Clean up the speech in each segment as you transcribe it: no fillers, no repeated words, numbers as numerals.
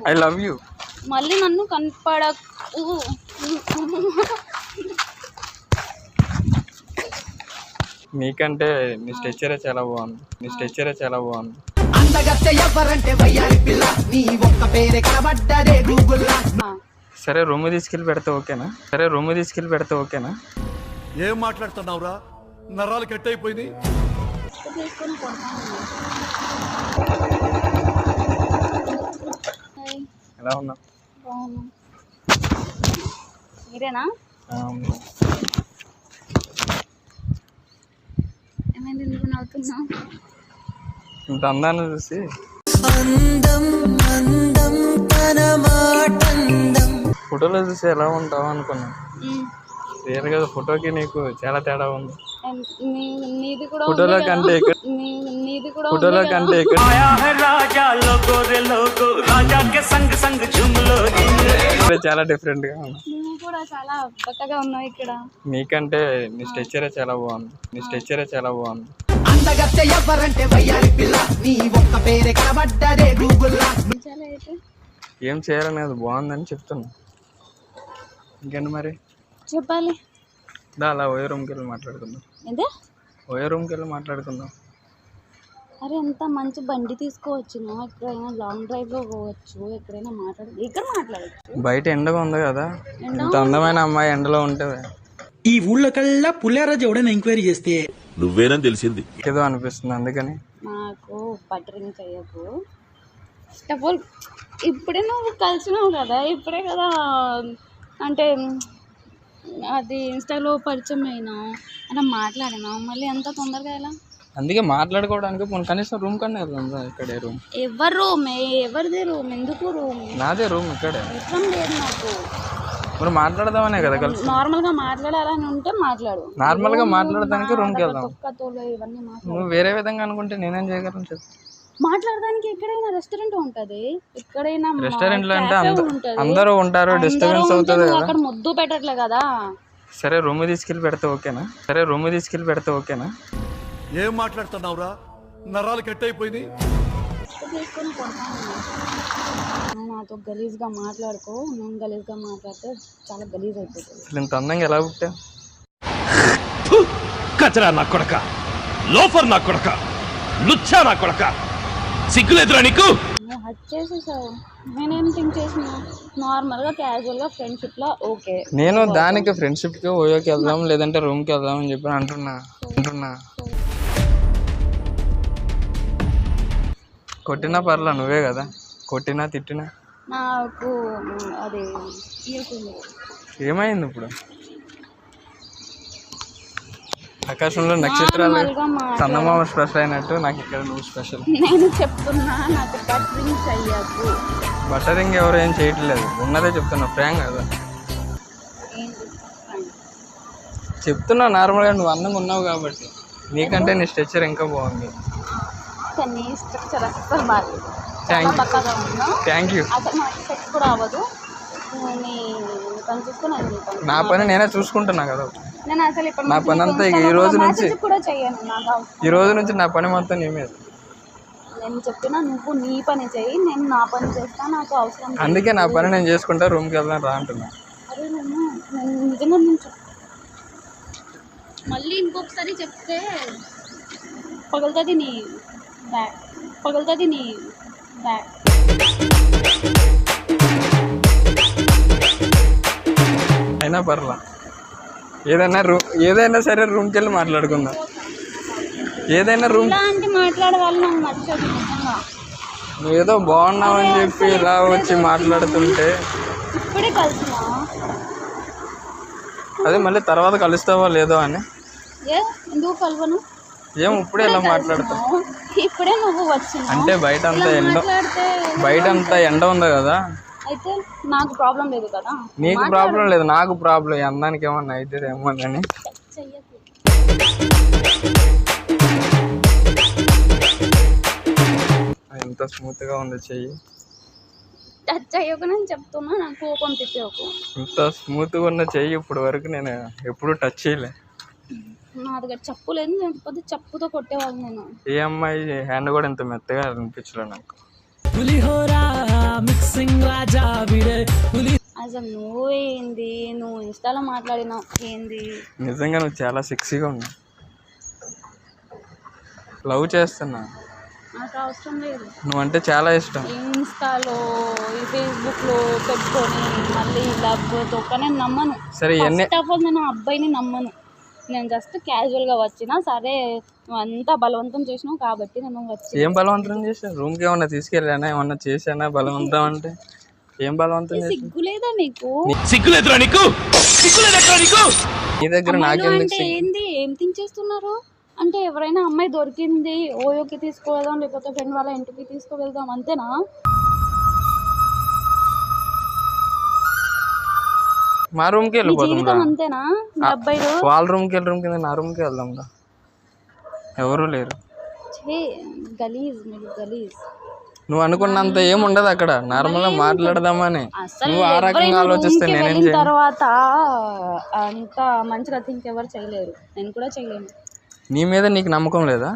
I love you. మళ్ళీ నన్ను కనపడకు. నీకంటే నీ స్ట్రెచ్చరే చాలా బాగుంది. నీ స్ట్రెచ్చరే చాలా బాగుంది. సరే రూమ్ తీసుకెళ్ళి పెడితే ఓకేనా? సరే రూమ్ తీసుకెళ్ళి పెడితే ఓకేనా? ఏం మాట్లాడుతున్నావురా? నరాలు కట్ అయిపోయింది. ఎలా ఉన్నా? మీరేనా? ఏమైంది ఎందుకు నవ్వుతున్నావు? ఇంత అందాన్ని చూసి ఫోటోలో చూసి ఎలా ఉంటావు అనుకున్నా. రియల్ గా ఫోటోకి నీకు చాలా తేడా ఉంది. ఫోటోలో కంటే ఫోటోలో కంటే చాలా డిఫరెంట్ గా ఉంది. చాలా బక్కగా ఉన్నావు ఇక్కడ. నీకంటే నీ స్ట్రెచ్చరే చాలా బాగుంది. నీ స్ట్రెచ్చరే చాలా బాగుంది. ఏం చేయాలని అది బాగుందని చెప్తున్నా. ఇంకేంటి మరి చెప్పాలి. అలా ఓయో రూమ్కి వెళ్ళి మాట్లాడుకుందాం. ఓయో రూమ్కి వెళ్ళి మాట్లాడుకుందాం. అరే ఎంత మంచి బండి తీసుకోవచ్చు, ఎక్కడైనా లాంగ్ డ్రైవ్ లో పోవచ్చు, ఎక్కడైనా ఇక్కడ మాట్లాడచ్చు. బయట ఎండగా ఉంది కదా, ఇంత అందమైన అమ్మాయి ఎండలో ఉంటే ఈ ఊళ్ళో కల్లా పుల్లారాజు ఎవడైనా ఎంక్వైరీ చేస్తే నువ్వేనని తెలిసింది ఏదో అనిపిస్తుంది. అందుకని నాకు బటరింగ్ చెయ్యకు. ఫస్ట్ ఆఫ్ ఆల్ ఇప్పుడే నువ్వు కలిసినావు కదా, ఇప్పుడే కదా అంటే అది ఇన్స్టాలో పరిచయం అయినావు అలా మాట్లాడినావు, మళ్ళీ ఎంత తొందరగా ఎలా? అందుకే మాట్లాడుకోవడానికి కనీసం రూమ్ కన్నా వెళ్దాం. ఇక్కడే రూమ్. ఎవరి రూమ్? ఎవరిది రూమ్? ఎందుకు రూమ్? నాదే రూమ్ ఇక్కడే. ఇష్టం లేదు నాకు. మరి మాట్లాడదామనే కదా కలిసి. నార్మల్ గా మాట్లాడాలని ఉంటే మాట్లాడు. నార్మల్ గా మాట్లాడడానికి రూమ్కి వెళ్దాం. ఇవన్నీ నువ్వు వేరే విధంగా అనుకుంటే నేనేం చేయగలను చెప్పు. మాట్లాడడానికి ఎక్కడైనా రెస్టారెంట్ ఉంటది, ఎక్కడైనా రెస్టారెంట్ లో అంటే అందరూ ఉంటారు, డిస్టర్బెన్స్ అవుతుంది కదా. అక్కడ ముద్దు పెట్టట్లే కదా. సరే రూమ్ తీసుకెళ్ళి పెడితే ఓకేనా? సరే రూమ్ తీసుకెళ్ళి పెడితే ఓకేనా? ఏం మాట్లాడుతున్నావురా? నరాలు కట్ అయిపోయింది. నాతో గలీజ్ గా మాట్లాడుకో. నేను గలీజ్ గా మాట్లాడితే చాలా గలీజ్ అయిపోతుంది. ఇంత అందంగా ఎలా పుట్టా? కచరా నా కొడక, లోఫర్ నా కొడక, లుచ్చా నా కొడక, సిగ్గులేదురా నీకు? నువ్వు హట్ చేసేసావు. నేనేం థింక్ చేసిన నార్మల్ గా క్యాజువల్ గా ఫ్రెండ్షిప్ లా ఓకే. నేను దానికి ఫ్రెండ్షిప్ కి ఓయోకి వెళ్దాం లేదంటే రూమ్ కి వెళ్దాం అని చెప్పి అంటున్నా. కొట్టినా పర్లా, నువ్వే కదా కొట్టినా తిట్టినా. నాకు అది ఏమైంది ఇప్పుడు? ఆకాశంలో నక్షత్రాలు చందమామ స్పెషల్ అయినట్టు నాకు ఇక్కడ నువ్వు స్పెషల్. నేను చెప్తున్నా నాకు బటరింగ్ చెయ్యకు. బటరింగ్ ఎవరు ఏం చేయట్లేదు, ఉన్నదే చెప్తున్నా. ఫ్రాంక్ కదా చెప్తున్నా. నార్మల్గా నువ్వు అందంగా ఉన్నావు కాబట్టి నీకంటే నీ స్ట్రక్చర్ ఇంకా బాగుంది. నీ స్ట్రక్చర్ అస్సలు బాగాలేదు. Thank you. అసలు నాకు సెక్స్ కూడా అవ్వదు. నా పని నేనే చూసుకుంటున్నా కదా. నేను అసలు ఇప్పుడు నా పని అంతా ఈ రోజు నుంచి కూడా చెయ్యను. ఈ రోజు నుంచి నా పని మొత్తం నీ మీద. నేను చెప్పినా నువ్వు నీ పని చెయ్యి, నేను నా పని చేస్తా. నాకు అవసరం. అందుకే నా పని నేను చేసుకుంటా, రూమ్కి వెళ్దాం రా అంటున్నా. అరే నేను నిజంగా నుంచి మళ్ళీ ఇంకొకసారి చెప్తే పగులుతుంది నీ బ్యాగ్, పగులుతుంది నీ బ్యాగ్. అయినా పర్లా, ఏదైనా సరే రూమ్కి వెళ్ళి మాట్లాడుకుందాం. ఏదైనా రూమ్ మాట్లాడేవాళ్ళు నాకు నచ్చదు. నువ్వు ఏదో బాగున్నావు అని చెప్పి ఇలా వచ్చి మాట్లాడుతుంటే ఇప్పుడే కలిసినా అదే మళ్ళీ తర్వాత కలుస్తావో లేదో అని. ఎందుకు కలవను? ఏం ఇప్పుడే ఇలా మాట్లాడుతావు? ఇప్పుడే నువ్వు వచ్చినా అంటే బయట అంతా ఎండ ఉంది కదా. అయితే నాకు ప్రాబ్లం లేదు కదా. నీకు ప్రాబ్లం లేదు, నాకు ప్రాబ్లం. అందానికి ఏమన్నా అయితే ఏమో అని. ఎంత స్మూత్ గా ఉంది చెయ్యి. టచ్ చేయకు నేను చెప్తున్నా. నాకు కోపం తిప్పేకు. ఇంత స్మూత్ గా ఉన్న చెయ్యి ఇప్పుడు వరకు నేను ఎప్పుడు టచ్ చేయలే. నా దగ్గర చెప్పు లేదు, లేకపోతే చెప్పుతో కొట్టేవాళ్ళు. నేను ఏ అమ్మాయి హ్యాండ్ కూడా ఇంత మెత్తగా అనిపించలే నాకు. అసలు నువ్వేంది, నువ్వు ఇన్స్టాలో మాట్లాడినావు ఏంది? నిజంగా నువ్వు చాలా సెక్సీగా ఉన్నావు. లవ్ చేస్తున్నా, నాకు అవసరం లేదు. నువ్వంటే చాలా ఇష్టం. ఇన్స్టాలో ఈ ఫేస్బుక్లో పెట్టుకొని మళ్ళీ లవ్ తొక్క నేను నమ్మను. సరే ఇవన్నీ ఫస్ట్ ఆఫ్ ఆల్ నేను అబ్బాయిని నమ్మను. నేను జస్ట్ క్యాజువల్గా వచ్చినా సరే, నువ్వు అంతా బలవంతం చేసినావు కాబట్టి నేను వచ్చి. ఏం బలవంతం చేసావు? రూమ్కి ఏమన్నా తీసుకెళ్ళానా, ఏమన్నా చేశానా బలవంతం? అంటే ఏం బలవంతం చేసావు? సిగ్గులేదా నీకు? సిగ్గులేదురా నీకు? సిగ్గులేదట్రా నీకు? నీ దగ్గర నాకెందుకు అంటే ఏంది, ఏం థింక్ చేస్తున్నారు? అంటే ఎవరైనా అమ్మాయి దొరికింది ఓయోకి తీసుకువెళ్దాం, లేకపోతే ఫ్రెండ్ వాళ్ళ ఇంటికి తీసుకువెళ్దాం అంతేనా? మా రూమ్కి జీవితం వెళ్ళిపోతాం. అంతేనా? మీ అబ్బాయిలు వాళ్ళ రూమ్కి వెళ్ళి రూమ్ కింద నా రూమ్కి వెళ్దాం రా. ఎవరు లేరు. గలీజ్, మీరు గలీజ్. నువ్వు అనుకున్నంత ఏం ఉండదు అక్కడ. నార్మల్గా మాట్లాడదామని అసలు నువ్వు ఆ రకంగా ఆలోచిస్తే నేనేం వెళ్ళిన చేయను. తర్వాత అంత మంచిగా థింక్ ఎవరు చేయలేరు, నేను కూడా చేయలేను. నీ మీద నీకు నమ్మకం లేదా?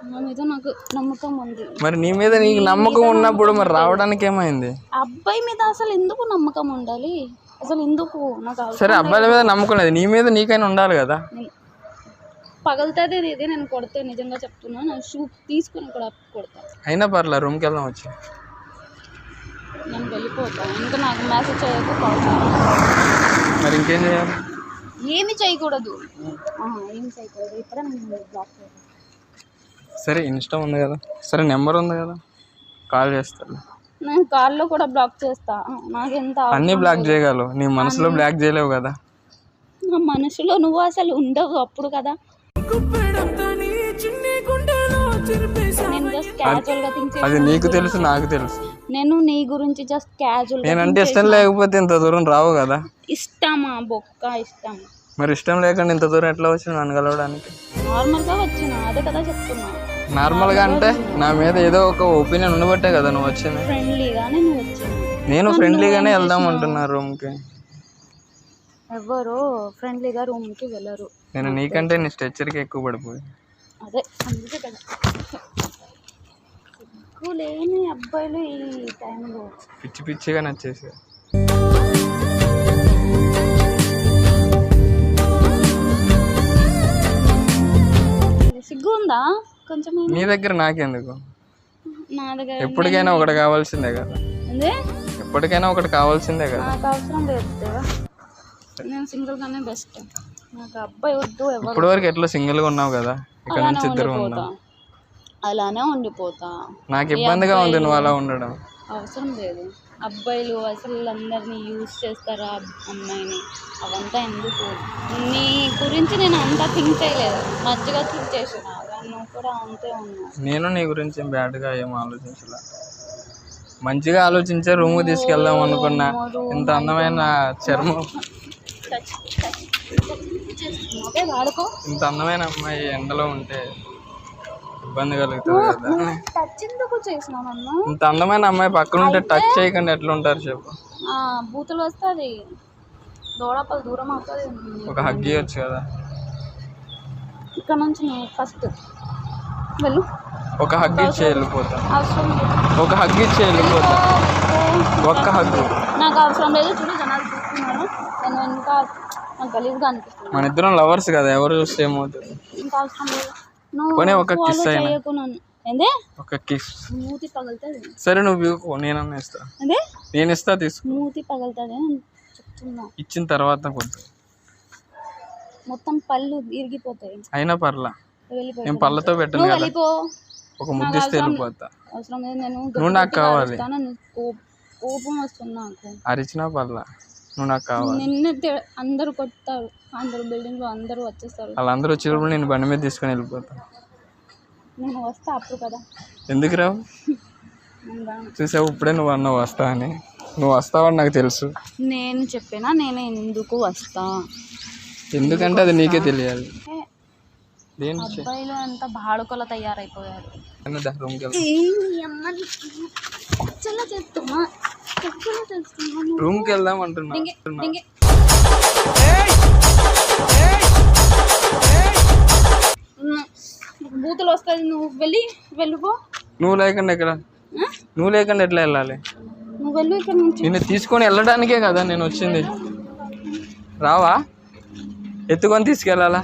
నా మీద నాకు నమ్మకం ఉంది. మరి నీ మీద నీకు నమ్మకం ఉన్నప్పుడు మరి రావడానికి ఏమైంది? అబ్బాయి మీద అసలు ఎందుకు నమ్మకం ఉండాలి? అసలు ఎందుకు? నాకు సరే అబ్బాయిల మీద నమ్మకం లేదు, నీ మీద నీకైనా ఉండాలి కదా. పగలుతుంది ఇది, నేను కొడితే నిజంగా చెప్తున్నా, నా షూ తీసుకుని కూడా కొడతా. అయినా పర్లే, రూమ్కి వెళ్దాం వచ్చి. నేను వెళ్ళిపోతాను, ఇంకా నాకు మెసేజ్ చేయకు, కాల్ చేయకు. మరి ఇంకేం చేయాలి? ఏమి చేయకూడదు, ఏమి చేయకూడదు. ఇప్పుడే నేను బ్లాక్ చేయాలి. సరే ఇన్స్టా ఉంది కదా, సరే నెంబర్ ఉంది కదా, కాల్ చేస్తాను. నేను కాల్లో కూడా బ్లాక్ చేస్తా. నాకు ఎంత అన్నీ బ్లాక్ చేయగలవు, నీ మనసులో బ్లాక్ చేయలేవు కదా. నా మనసులో నువ్వు అసలు ఉండవు అప్పుడు కదా. నేను జస్ట్ క్యాజువల్ గా థింక్ అది నీకు తెలుసు, నాకు తెలుసు. నేను నీ గురించి జస్ట్ క్యాజువల్. నేనంటే ఇష్టం లేకపోతే ఇంత దూరం రావు కదా. ఇష్టమా బొక్క, ఇష్టం. మరి ఇష్టం లేకుండా ఇంత దూరం ఎట్లా వచ్చిన నన్ను కలవడానికి? నార్మల్ గా వచ్చిన, అదే కదా చెప్తున్నా. నార్మల్గా అంటే నా మీద ఏదో ఒక ఒపీనియన్ ఉండబట్టే కదా నువ్వు వచ్చింది. ఫ్రెండ్లీగానే నువ్వు వచ్చిన. నేను ఫ్రెండ్లీగానే వెళ్దాం అంటున్నా రూమ్కి. ఎవరు ఫ్రెండ్లీగా రూమ్కి వెళ్ళరు. నేను నీకంటే నీ స్ట్రెచ్చర్కి ఎక్కువ పడిపోయి. అదే అందుకే కదా ఎక్కువ లేని అబ్బాయిలు ఈ టైంలో పిచ్చి పిచ్చిగా నచ్చేసి. సిగ్గు ఉందా కొంచెం? నీ దగ్గర నాకెందుకు? నా దగ్గర ఎప్పటికైనా ఒకటి కావాల్సిందే కదా. అదే ఎప్పటికైనా ఒకటి కావాల్సిందే కదా. నాకు అవసరం లేదు దేవా. నేను సింగిల్ గానే బెస్ట్. నాకు అబ్బాయి వద్దు. ఎవరు ఇప్పటి వరకు ఎట్లా సింగిల్గా ఉన్నావు కదా, ఇక్కడ నుంచి ఇద్దరు ఉన్నావు. అలానే ఉండిపోతా. నాకు ఇబ్బందిగా ఉంది నువ్వు అలా ఉండడం. అవసరం లేదు. అబ్బాయిలు అసలు అందరినీ యూజ్ చేస్తారా అమ్మాయిని, అవంతా ఎందుకు? నీ గురించి నేను అంతా థింక్ చేయలేదు, మంచిగా థింక్ చేసిన. నువ్వు కూడా అంతే ఉన్నావు. నేను నీ గురించి బ్యాడ్గా ఏం ఆలోచించలే, మంచిగా ఆలోచించే రూమ్కి తీసుకెళ్దాం అనుకున్నా. ఇంత అందమైన చర్మం, ఇంత అందమైన అమ్మాయి ఎండలో ఉంటే ఇబ్బంది కలుగుతుంది కదా. టచ్ ఎందుకు చేసినావు నన్ను? ఇంత అందమైన అమ్మాయి పక్కన ఉంటే టచ్ చేయకుండా ఎట్లా ఉంటారు చెప్పు? బూతులు వస్తుంది, దూడపలు దూరం అవుతుంది. ఒక హగ్ ఇవ్వచ్చు కదా. ఇక్కడ నుంచి నువ్వు ఫస్ట్ వెళ్ళు. ఒక హగ్ ఇచ్చి వెళ్ళిపోతా. అవసరం లేదు. ఒక హగ్ ఇచ్చి వెళ్ళిపోతా. ఒక్క హగ్ నాకు అవసరం లేదు. చూడు జనాలు చూస్తున్నారు, నేను ఇంకా నాకు గలీజ్గా అనిపిస్తుంది. మన ఇద్దరం లవర్స్ కదా, ఎవరు చూస్తే ఏమవుతుంది? ఇంకా అవసరం లేదు. నువ్వు పోనీ ఒక కిస్ అయినా. ఏందే ఒక కిస్. మూతి పగులుతుంది. సరే నువ్వు ఇవ్వకు, నేనన్నా ఇస్తా. అదే నేను ఇస్తా, తీసుకో. మూతి పగులుతుంది అని చెప్తున్నా. ఇచ్చిన తర్వాత కొద్ది మొత్తం పళ్ళు ఇరిగిపోతాయి. అయినా పర్లా, వెళ్ళిపోయి నేను పళ్ళతో పెట్టను కదా. వెళ్ళిపో. ఒక ముద్దిస్తే వెళ్ళిపోతా. అవసరం లేదు. నేను నువ్వు నాకు కావాలి. కోపం వస్తుంది నాకు. అరిచినా పర్లా, నువ్వు నాకు కావాలి. నిన్నే అందరూ కొడతారు, అందరూ బిల్డింగ్ లో అందరూ వచ్చేస్తారు. వాళ్ళందరూ వచ్చినప్పుడు నేను బండి మీద తీసుకొని వెళ్ళిపోతా. నేను వస్తా అప్పుడు కదా. ఎందుకు రావు? చూసావు ఇప్పుడే నువ్వు అన్నావు వస్తా అని. నువ్వు వస్తావని నాకు తెలుసు. నేను చెప్పినా నేను ఎందుకు వస్తా? ఎందుకంటే అది నీకే తెలియాలి. అబ్బాయిలు అంతా బాడుకోలా తయారైపోయారు. రూమ్కి వెళ్దాం అంటున్నా. బూతులు వస్తుంది, నువ్వు వెళ్ళిపో. నువ్వు లేకుండా ఇక్కడ నువ్వు లేకుండా ఎట్లా వెళ్ళాలి? నువ్వు వెళ్ళు ఇక్కడ నుంచి. నిన్ను తీసుకొని వెళ్ళడానికే కదా నేను వచ్చింది. రావా? ఎత్తుకొని తీసుకెళ్ళాలా?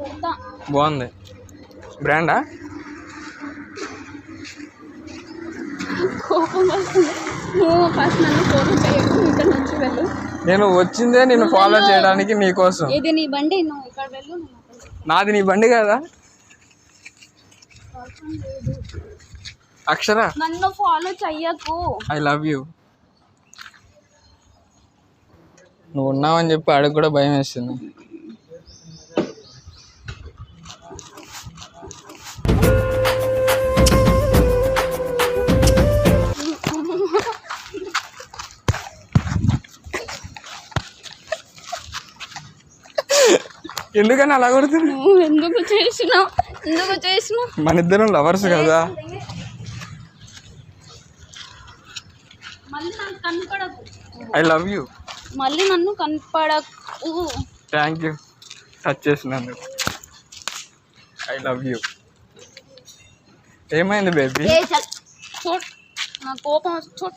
వద్దా. బాగుంది. బ్రాండా? కోపం వస్తుంది. నువ్వు ఫస్ట్ నన్ను ఫోన్ చేయకు, ఇక్కడ నుంచి వెళ్ళు. నేను వచ్చిందే నిన్ను ఫాలో చేయడానికి నీకోసం. ఇది నీ బండి, నువ్వు ఇక్కడ వెళ్ళు. నాది నీ బండి కదా అక్షర. నన్ను ఫాలో చెయ్యకు. I love you. నువ్వు ఉన్నావని చెప్పి ఆడికి కూడా భయం వేస్తుంది. ఎందుకని అలా కొడుతున్నా? నువ్వు ఎందుకు చేసినావు? మన ఇద్దరం లవర్స్ కదా. మళ్ళీ నన్ను కనపడకు. I love you. మళ్ళీ నన్ను కనపడకు. థ్యాంక్ యూ టచ్ చేసినందుకు. I love you. ఏమైంది బేబీ? నా కోపం చూడు.